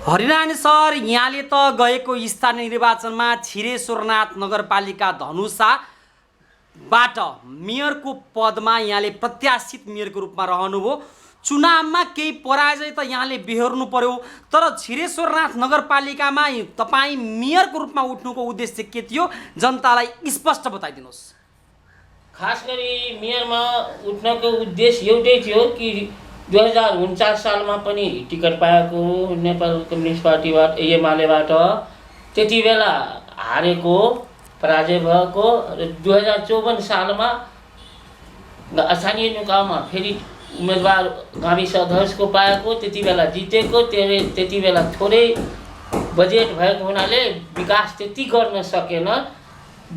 Harinarayan sir, यहाँले त गएको स्थानीय निर्वाचनमा छिरेश्वरनाथ नगरपालिका धनुषाबाट मेयरको पदमा यहाँले प्रत्याशित मेयरको रूपमा रहनुभयो। चुनावमा केही पराजय त यहाँले बेहोर्नु पर्यो, तर छिरेश्वरनाथ नगरपालिकामा तपाईँ मेयरको रूपमा उठ्नुको उद्देश्य के थियो, जनतालाई स्पष्ट बताइदिनुहोस्। खास गरी मेयरमा उठ्नको उद्देश्य एउटै थियो कि 2049 सालमा पनि टिकट पाएको नेपाल कम्युनिस्ट पार्टीबाट एमालेबाट त्यति बेला हारेको पराजय भएको र 2054 सालमा स्थानीय निकायमा फेरि उम्मेदवार गाविस अध्यक्षको पाएको, त्यति बेला जितेको, त्यति बेला थोरै बजेट भएको हुनाले विकास त्यति गर्न सकेन।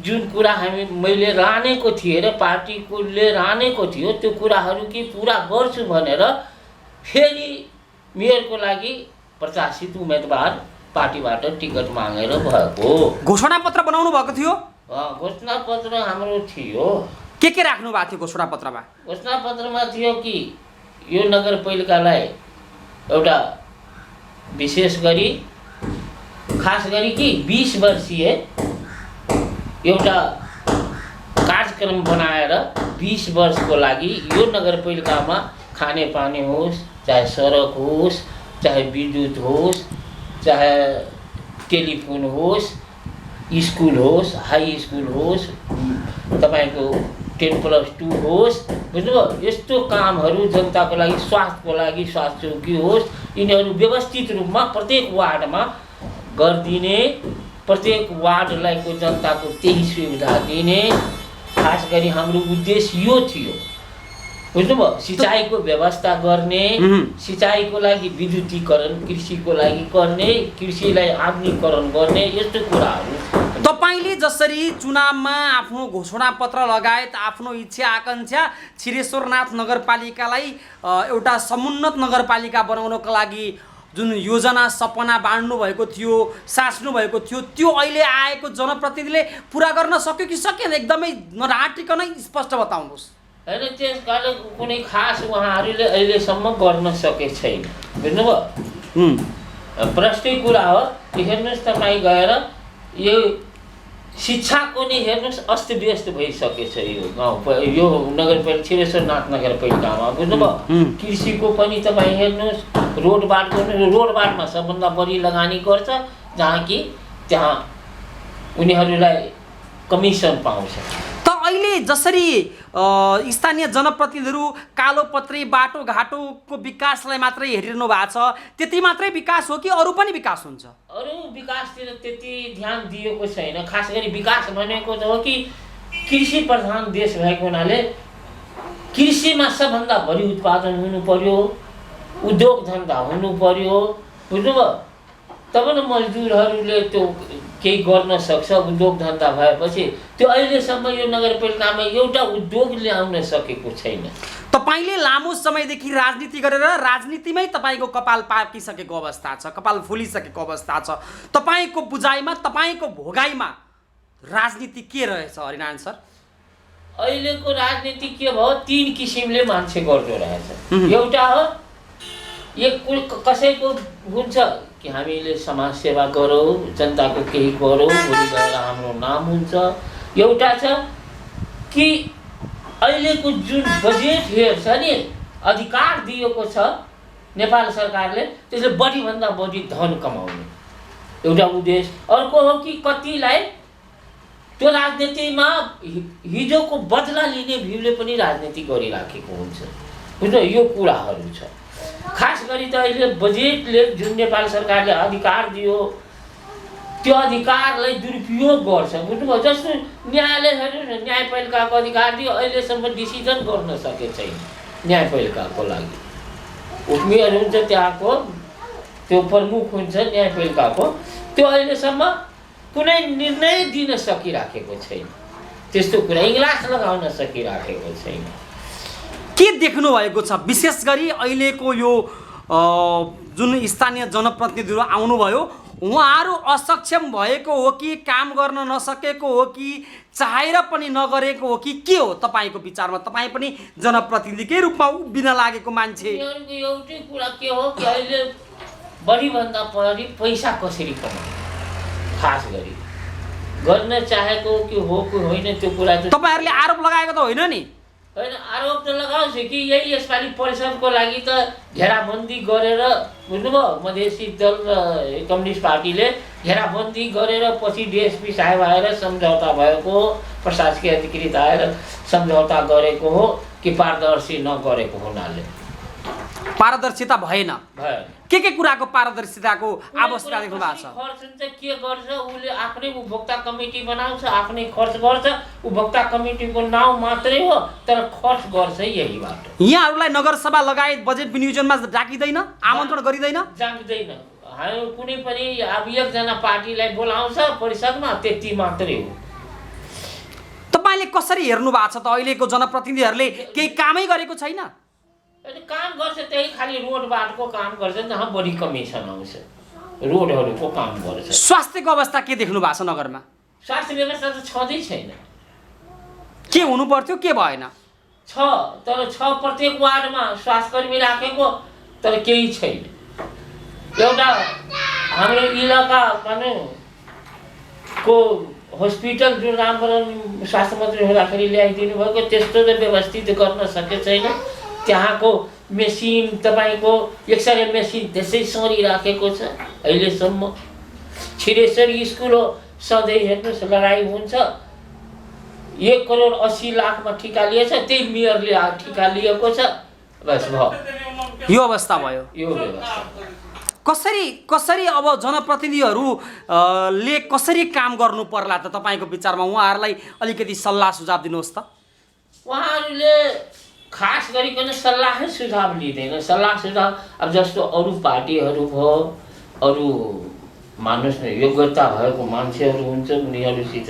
जुन कुरा मैले रानेको थिएँ र पार्टीले रानेको थियो त्यो कुराहरू कि पुरा गर्छु भनेर फेरि मेयरको लागि प्रत्याशित उम्मेदवार पार्टीबाट टिकट मागेर भएको। घोषणापत्र बनाउनु भएको थियो? घोषणापत्र हाम्रो थियो। के राख्नु भएको थियो घोषणापत्रमा? घोषणापत्रमा थियो कि यो नगरपालिकालाई एउटा विशेष गरी खास गरी कि 20 वर्षीय एउटा कार्यक्रम बनाएर 20 वर्षको लागि यो नगरपालिकामा खाने पानी होस्, चाहे सडक होस्, चाहे विद्युत होस्, चाहे टेलिफोन होस्, स्कुल होस्, हाई स्कुल होस्, तपाईँको 10+2 होस्, बुझ्नुभयो? यस्तो कामहरू जनताको लागि, स्वास्थ्यको लागि स्वास्थ्य चौकी होस्, यिनीहरू व्यवस्थित रूपमा प्रत्येक वार्डमा गरिदिने, प्रत्येक वार्डलाई को जनताको त्यही सुविधा दिने। खास गरी हाम्रो उद्देश्य यो थियो, बुझ्नुभयो? सिँचाइको व्यवस्था गर्ने, सिँचाइको लागि विद्युतीकरण, कृषिको लागि गर्ने, कृषिलाई आधुनिकीकरण गर्ने, यस्तो कुराहरू। तपाईले जसरी चुनावमा आफ्नो घोषणापत्र लगायत आफ्नो इच्छा आकांक्षा छिरेश्वरनाथ नगरपालिकालाई एउटा समुन्नत नगरपालिका बनाउनको लागि जुन योजना सपना बाँड्नु भएको थियो, साच्नु भएको थियो, त्यो अहिले आएको जनप्रतिनिधिले पुरा गर्न सक्यो कि सकेन? एकदमै नढाँटिकन स्पष्ट बताउनुहोस्। हैन, त्यस कारण कुनै खास उहाँहरूले अहिलेसम्म गर्न सके छैन, बुझ्नुभयो? प्रष्टै कुरा हो। हेर्नुहोस्, तपाईँ गएर यो शिक्षाको नि हेर्नुहोस् अस्तव्यस्त भइसकेछ यो गाउँ, यो नगरपालिका छिरेश्वरनाथ नगरपालिकामा, बुझ्नुभयो? कृषिको पनि तपाईँ हेर्नुहोस्, रोडबाटमा सबभन्दा बढी लगानी गर्छ, जहाँ कि त्यहाँ उनीहरूलाई कमिसन पाउँछ। त अहिले जसरी स्थानीय जनप्रतिनिधिहरू कालोपत्री बाटोघाटोको विकासलाई मात्रै हेरिरहनु भएको छ, त्यति मात्रै विकास हो कि अरू पनि विकास हुन्छ? अरू विकासतिर त्यति ध्यान दिएको छैन। खास गरी विकास भनेको त हो कि कृषि प्रधान देश भएको हुनाले कृषिमा सबभन्दा बढी उत्पादन हुनु पर्यो, उद्योग धन्दा हुनु पर्यो, बुझ्नुभयो? तब न मजदुरहरूले त्यो केही गर्न सक्छ। उद्योग धन्दा भएपछि त्यो अहिलेसम्म यो नगरपालिकामा एउटा उद्योग ल्याउन सकेको छैन। तपाईले लामो समयदेखि राजनीति गरेर राजनीतिमै तपाईको कपाल पाकिसकेको अवस्था छ, कपाल फुलिसकेको अवस्था छ। तपाईको बुझाइमा, तपाईको भोगाइमा राजनीति के रहेछ हरिनारायण सर? अहिलेको राजनीति के भयो, 3 किसिमले मान्छे गर्दो रहेछ। एउटा हो कसैको हुन्छ कि हामीले समाज सेवा गरौँ, जनताको केही गरौँ, भोलि गएर हाम्रो नाम हुन्छ। एउटा छ कि अहिलेको जुन बजेट हेर्छ नि, अधिकार दिएको छ नेपाल सरकारले, त्यसले बढीभन्दा बढी धन कमाउने एउटा उद्देश्य। अर्को हो कि कतिलाई त्यो राजनीतिमा हिजोको बदला लिने भ्यूले पनि राजनीति गरिराखेको हुन्छ, बुझ्नु? यो कुराहरू छ। खास गरी त अहिले बजेटले जुन नेपाल सरकारले अधिकार दियो त्यो अधिकारलाई दुरुपयोग गर्छ, बुझ्नुभयो? जस्तो न्यायालयहरू न्यायपालिकाको अधिकार दियो, अहिलेसम्म डिसिजन गर्न सके छैन न्यायपालिकाको लागि। उकिलहरू हुन्छ त्यहाँको, त्यो प्रमुख हुन्छ न्यायपालिकाको, त्यो अहिलेसम्म कुनै निर्णय दिन सकिराखेको छैन। त्यस्तो कुरा इङ्ग्लास लगाउन सकिराखेको छैन। के देख्नु भएको छ विशेष गरी अहिलेको यो जुन स्थानीय जनप्रतिनिधिहरू आउनुभयो, उहाँहरू असक्षम भएको हो कि काम गर्न नसकेको हो कि चाहेर पनि नगरेको हो कि के हो तपाईँको विचारमा? तपाईँ पनि जनप्रतिनिधिकै रूपमा उभिन लागेको मान्छे। एउटै कुरा के हो कि अहिले बढीभन्दा बढी पैसा कसरी कमाउने खास गरी गर्न चाहेको कि हो कि होइन त्यो कुरा त तपाईहरुले आरोप लगाएको त होइन नि? होइन, आरोप त लगाउँछु कि यही यसपालि परिषदको लागि त घेराबन्दी गरेर बुझ्नुभयो, मधेसी दल र कम्युनिस्ट पार्टीले घेराबन्दी गरेर पछि डिएसपी साहेब आएर सम्झौता भएको हो, प्रशासकीय अधिकृत आएर सम्झौता गरेको हो कि पारदर्शी नगरेको हुनाले पारदर्शिता भएन। भयो। के कुराको पारदर्शिताको आवश्यकता देख्नु भएको छ? खर्च चाहिँ के गर्छ, उसले आफ्नै उपभोक्ता कमिटी बनाउँछ, आफ्नै खर्च गर्छ। उपभोक्ता कमिटीको नाउँ मात्रै हो तर खर्च गर्छ यही बाटो। यहाँहरूलाई नगरसभा लगायत बजेट विनियोजनमा डाकिँदैन, आमन्त्रण गरिँदैन? जान्दैन। हामी कुनै पनि अब एकजना पार्टीलाई बोलाउँछ परिषदमा, त्यति मात्रै हो। तपाईँले कसरी हेर्नु भएको छ त अहिलेको जनप्रतिनिधिहरूले केही कामै गरेको छैन? काम गर्छ, त्यही खालि रोड बाटोको काम गर्छ, जहाँ बढी कमिसन आउँछ रोडहरूको काम गर्छ। स्वास्थ्यको अवस्था के देख्नु भएको छ नगरमा? स्वास्थ्य व्यवस्था त छँदै छैन। के हुनु पर्थ्यो, के भएन? तर प्रत्येक वार्डमा स्वास्थ्यकर्मी राखेको तर केही छैन। एउटा हाम्रो इलाका को हस्पिटल जुन राम्रो स्वास्थ्य मन्त्री हुँदाखेरि ल्याइदिनु भएको त्यस्तो त व्यवस्थित गर्न सकेको छैन। त्यहाँको मेसिन, तपाईँको एक्सरे मेसिन त्यसै सरिराखेको छ अहिलेसम्म। छिरेश्वरी स्कुल हो, सधैँ हेर्नुहोस् लडाइँ हुन्छ। 1,80,00,000मा ठिका लिएछ, त्यही मेयरले ठिका लिएको छ, बस भयो। यो अवस्था भयो। यो व्यवस्था कसरी अब जनप्रतिनिधिहरूले कसरी काम गर्नु पर्ला त तपाईँको विचारमा? उहाँहरूलाई अलिकति सल्लाह सुझाव दिनुहोस् त। उहाँहरूले खास गरिकन सल्लाह सुझाव लिँदैन। सल्लाह सुझाव अब जस्तो अरू पार्टीहरू भयो, अरू मानुस योग्यता भएको मान्छेहरू हुन्छ, उनीहरूसित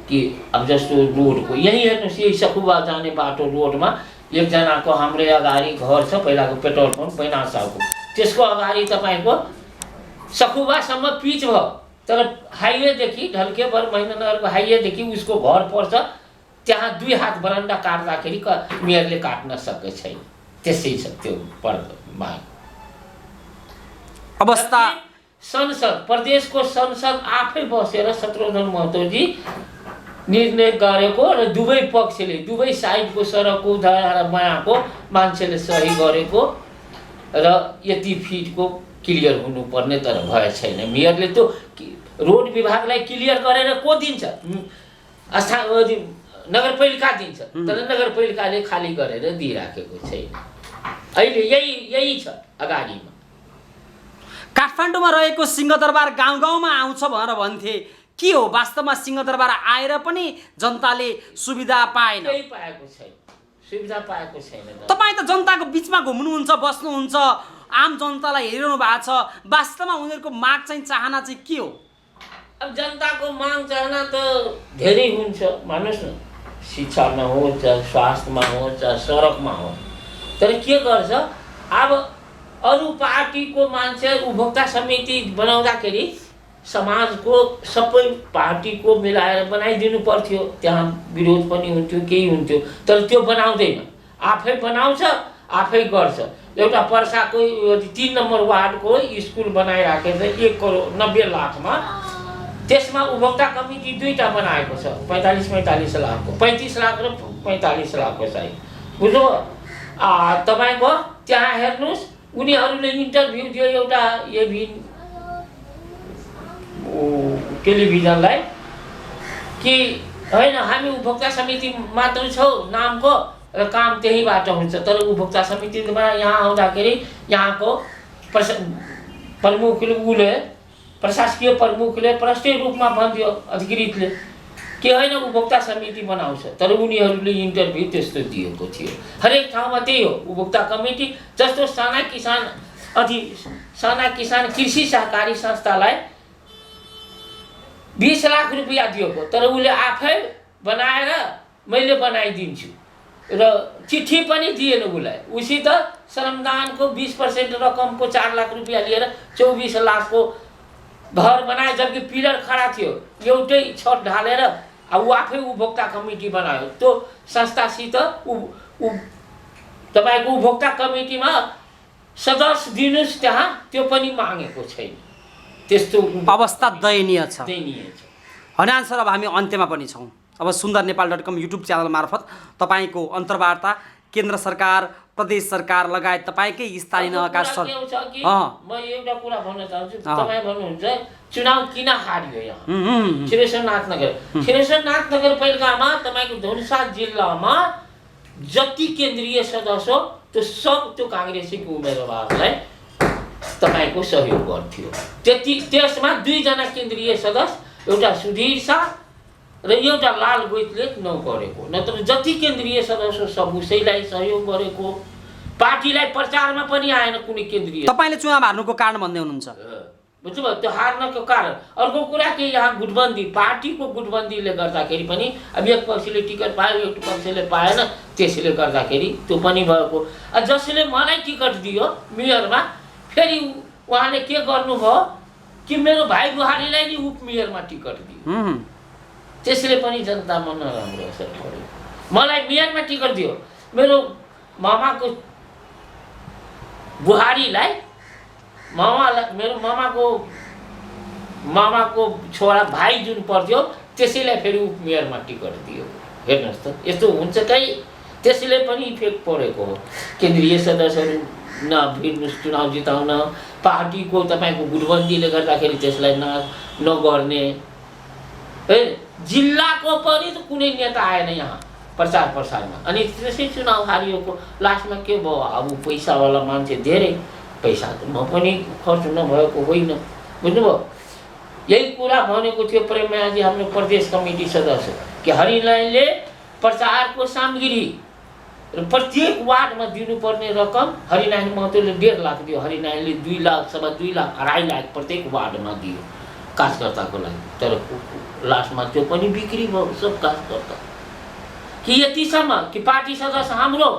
कि अब जस्तो रोडको यही हेर्नुहोस्, यही सखुवा जाने बाटो रोडमा एकजनाको हाम्रै अगाडि घर छ, पहिलाको पेट्रोल पम्प बैनासाको, त्यसको अगाडि तपाईँको सखुवासम्म पिच भयो, तर हाइवेदेखि ढल्केबर महेन्द्रनगरको हाइवेदेखि उसको घर पर्छ, त्यहाँ 2 हात बरन्डा काट्दाखेरि मेयरले काट्न सकेको छैन। त्यसै छ त्यो अवस्था। संसद, प्रदेशको संसद आफै बसेर शत्रुघ्न महतोजी निर्णय गरेको र दुवै पक्षले, दुवै साइडको सडकको बनाएको मान्छेले सही गरेको र यति फिटको क्लियर हुनुपर्ने, तर भए छैन। मेयरले त रोड विभागलाई क्लियर गरेर को दिन्छ? नगरपालिका दिन्छ, तर नगरपालिकाले खाली गरेर दिइराखेको छैन। अहिले यही छ अगाडिमा। काठमाडौँमा रहेको सिंहदरबार गाउँमा आउँछ भनेर भन्थे, के हो वास्तवमा सिंहदरबार आएर पनि जनताले सुविधा पाएन? केही पाएको छैन, सुविधा पाएको छैन। तपाईँ त जनताको बिचमा घुम्नुहुन्छ, बस्नुहुन्छ, आम जनतालाई हेरिरहनु भएको छ, वास्तवमा उनीहरूको माग चाहिँ चाहना चाहिँ के हो? अब जनताको माग चाहना त धेरै हुन्छ, मान्नुहोस् न, शिक्षामा होस्, स्वास्थ्यमा होस्, सडकमा होस्, तर के गर्छ अब अरू पार्टीको मान्छे उपभोक्ता समिति बनाउँदाखेरि समाजको सबै पार्टीको मिलाएर बनाइदिनु पर्थ्यो, त्यहाँ विरोध पनि हुन्थ्यो, केही हुन्थ्यो, तर त्यो बनाउँदैन। आफै बनाउँछ, आफै गर्छ। एउटा पर्साको 3 नम्बर वार्डको स्कुल बनाइराखेको 1,90,00,000मा, त्यसमा उपभोक्ता कमिटी 2टा बनाएको छ, 45 लाखको, 35 लाख र 45 लाखको सायद, बुझ्नु? तपाईँको त्यहाँ हेर्नुहोस्, उनीहरूले इन्टरभ्यू दियो एउटा टेलिभिजनलाई कि होइन हामी उपभोक्ता समिति मात्र छौँ नामको र काम त्यहीबाट हुन्छ, तर उपभोक्ता समितिमा यहाँ आउँदाखेरि यहाँको प्रमुखले प्रशासकीय प्रमुखले प्रष्ट रूपमा भन्दियो अधिकृतले कि होइन उपभोक्ता समिति बनाउँछ, तर उनीहरूले इन्टरभ्यू त्यस्तो दिएको थियो। हरेक ठाउँमा त्यही हो, उपभोक्ता कमिटी। जस्तो साना किसान कृषि सहकारी संस्थालाई 20 लाख रुपियाँ दिएको, तर उसले आफै बनाएर मैले बनाइदिन्छु र चिठी पनि दिएन उसलाई। उसित श्रमदानको 20% रकमको 4 लाख रुपियाँ लिएर 24 लाखको घर बनाए, जबकि पिलर खडा थियो, एउटै छत ढालेर ऊ आफै उपभोक्ता कमिटी बनायो। त्यो संस्थासित तपाईँको उपभोक्ता कमिटीमा सदस्य दिनुस् त्यहाँ त्यो पनि मागेको छैन। त्यस्तो अवस्था दयनीय छ। दयनीय सर, अब हामी अन्त्यमा पनि छौँ। अब sundarnepal.com युट्युब च्यानल मार्फत तपाईँको अन्तर्वार्ता केन्द्र सरकार, प्रदेश सरकार लगायत तपाईँकै स्थानीय निकाय म एउटा कुरा भन्न चाहन्छु। तपाईँ भन्नुहुन्छ चुनाव किन हारियो यहाँ छिरेश्वरनाथ नगर। छिरेश्वरनाथ नगरपालिकामा तपाईँको धनुषा जिल्लामा जति केन्द्रीय सदस्य हो त्यो सब त्यो काङ्ग्रेसीको उम्मेदवारलाई तपाईँको सहयोग गर्थ्यो। त्यसमा 2 जना केन्द्रीय सदस्य, एउटा सुधीर शाह र एउटा लाल गोइतले नगरेको, नत्र जति केन्द्रीय सदस्य सब उसैलाई सहयोग गरेको। पार्टीलाई प्रचारमा पनि आएन कुनै केन्द्रीय। तपाईँले चुनाव हार्नुको कारण भन्दै हुनुहुन्छ, बुझ्नुभयो? त्यो हार्नको कारण अर्को कुरा के, यहाँ गुटबन्दी, पार्टीको गुटबन्दीले गर्दाखेरि पनि अब एक पक्षले टिकट पायो, एक पक्षले पाएन, त्यसले गर्दाखेरि त्यो पनि भएको। जसले मलाई टिकट दियो मेयरमा, फेरि उहाँले के गर्नुभयो कि मेरो भाइ बुहारीलाई नि उपमेयरमा टिकट दियो। त्यसले पनि जनतामा नराम्रो असर पर्यो। मलाई मेयरमा टिकट दियो, मेरो मामाको बुहारीलाई मेरो मामाको छोरा भाइ जुन पर्थ्यो त्यसैलाई फेरि उपमेयरमा टिकट दियो। हेर्नुहोस् त, यस्तो हुन्छ कहीँ। त्यसले पनि इफेक्ट परेको हो। केन्द्रीय सदस्यहरू नभिड्नुहोस् चुनाव जिताउन, पार्टीको तपाईँको गुटबन्दीले गर्दाखेरि त्यसलाई नगर्ने। है, जिल्लाको पनि त कुनै नेता आएन यहाँ प्रचार प्रसारमा, अनि त्यसै चुनाव हारिएको। लास्टमा के भयो, अब पैसावाला मान्छे, धेरै पैसा त म पनि खर्च नभएको होइन, बुझ्नुभयो? यही कुरा भनेको थियो प्रेमयाजी हाम्रो प्रदेश कमिटी सदस्य कि हरिनारायणले प्रचारको सामग्री र प्रत्येक वार्डमा दिनुपर्ने रकम हरिनारायण महतोले 1.5 लाख दियो, हरिनारायणले 2 लाख, 2.5 लाख, 2.5 लाख प्रत्येक वार्डमा दियो कार्यकर्ताको लागि। तर लास्टमा त्यो पनि बिक्री भयो सब कार्यकर्ता। कि यतिसम्म कि पार्टी सदस्य हाम्रो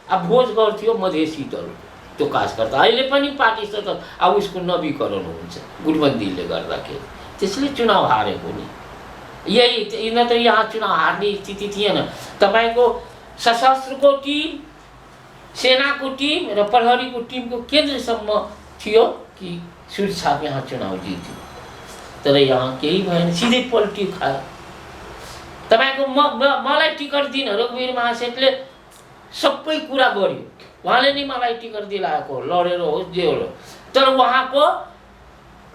अब भोज गर्थ्यो मधेसी दल, त्यो कार्यकर्ता अहिले पनि पार्टी सदस्य अब उसको नवीकरण हुन्छ गुटबन्दीले गर्दाखेरि। त्यसले चुनाव हारेको नि यही, न त यहाँ चुनाव हार्ने स्थिति थिएन। तपाईँको सशस्त्रको टिम, सेनाको टिम र प्रहरीको टिमको केन्द्रसम्म थियो कि सुरक्षा यहाँ चुनाव जित्यो। तर यहाँ केही भएन, सिधै पल्टी खायो। तपाईँको मलाई टिकट दिन रघुवीर महासेठले सबै कुरा गर्यो, उहाँले नि मलाई टिकट दिलाएको, लडेर होस् जे हो। तर उहाँको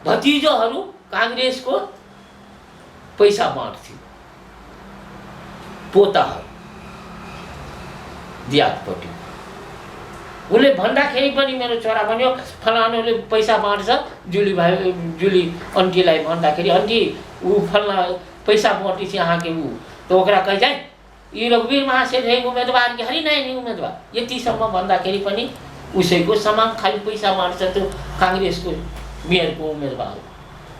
भतिजोहरू काङ्ग्रेसको पैसा बाँड्थ्यो, पोताहरू दियातपट्टि। उसले भन्दाखेरि पनि मेरो छोरा भन्यो फलानुले पैसा बाँड्छ, जुली आन्टीलाई भन्दाखेरि आन्टी ऊ फल्ना पैसा बाँटी छ यहाँ के ऊ त ओकरा कहि जाए यी रघुवीर महासेठ है उम्मेदवार कि हरिनारायण उम्मेदवार, यतिसम्म भन्दाखेरि पनि उसैको समान खालि पैसा बाँड्छ त्यो काङ्ग्रेसको मेयरको उम्मेदवार।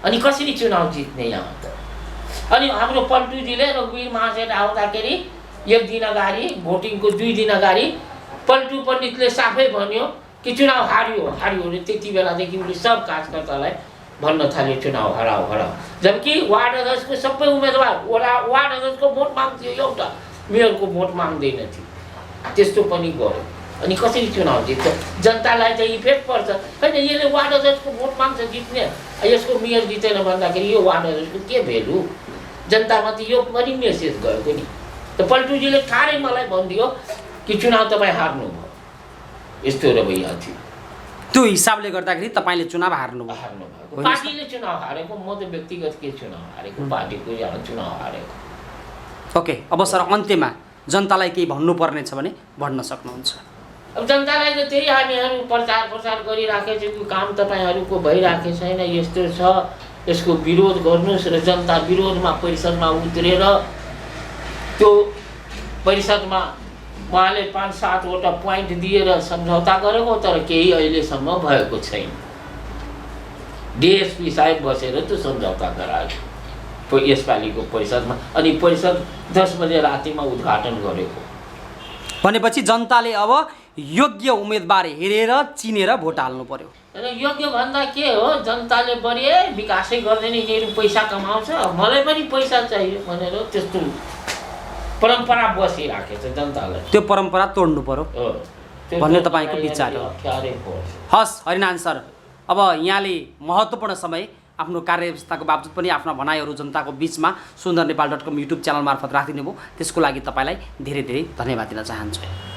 अनि कसरी चुनाव जित्ने यहाँ त? अनि हाम्रो पल्टुजीले रघुवीर महासेठ आउँदाखेरि 1 दिन अगाडि, भोटिङको 2 दिन अगाडि पल्टु पण्डितले साफै भन्यो कि चुनाव हारियो हारियो। त्यति बेलादेखि उसले सब कार्यकर्तालाई भन्न थाल्यो चुनाव हराऊ हराऊ। जबकि वार्ड अध्यक्षको सबै उम्मेदवार वार्ड अध्यक्षको भोट माग्थ्यो, एउटा मेयरको भोट माग्दैन थियो। त्यस्तो पनि गर्यो। अनि कसरी चुनाव जित्छ? जनतालाई चाहिँ इफेक्ट पर्छ। होइन, यसले वार्ड अध्यक्षको भोट माग्छ जित्ने, यसको मेयर जितेन भन्दाखेरि यो वार्ड अध्यक्षको के भेल्यु? जनतामा त यो पनि मेसेज गएको नि। त पल्टुजीले ठाडै मलाई भनिदियो कि चुनाव तपाईँ हार्नुभयो, यस्तो रवैया थियो। त्यो हिसाबले गर्दाखेरि तपाईँले चुनाव हार्नुभयो। पार्टीले चुनाव हारेको, म त व्यक्तिगत के चुनाव हारेको, पार्टीको यहाँ चुनाव हारेको। ओके, अब सर अन्त्यमा जनतालाई केही भन्नुपर्ने छ भने भन्न सक्नुहुन्छ। अब जनतालाई त त्यही हामीहरू प्रचार गरिराखेको छौँ, काम तपाईँहरूको भइराखेको छैन, यस्तो छ, यसको विरोध गर्नुहोस् र जनता विरोधमा परिषदमा उत्रेर त्यो परिषदमा उहाँले 5-7 वटा पोइन्ट दिएर सम्झौता गरेको, तर केही अहिलेसम्म भएको छैन। डिएसपी साहेब बसेर त्यो सम्झौता गरायो यसपालिको परिषदमा, अनि परिषद 10 बजे रातिमा उद्घाटन गरेको। भनेपछि जनताले अब योग्य उम्मेदवार हेरेर चिनेर भोट हाल्नु पर्यो। योग्य भन्दा के हो, जनताले बढी विकासै गर्दैन, यिनीहरू पैसा कमाउँछ, मलाई पनि पैसा चाहियो भनेर त्यस्तो परम्परा बसिराखेको छ जनतालाई। त्यो परम्परा तोड्नु पर्यो। भन्ने तपाईँको विचार हो। अप्ठ्यारै पर्छ। हस् हरिनारायण सर, अब यहाँले महत्त्वपूर्ण समय आफ्नो कार्यव्यवस्थाको बावजुद पनि आफ्ना भनाइहरू जनताको बिचमा सुन्दरनेपाल.com युट्युब च्यानल मार्फत राखिदिनु भयो, त्यसको लागि तपाईँलाई धेरै धेरै धन्यवाद दिन चाहन्छु।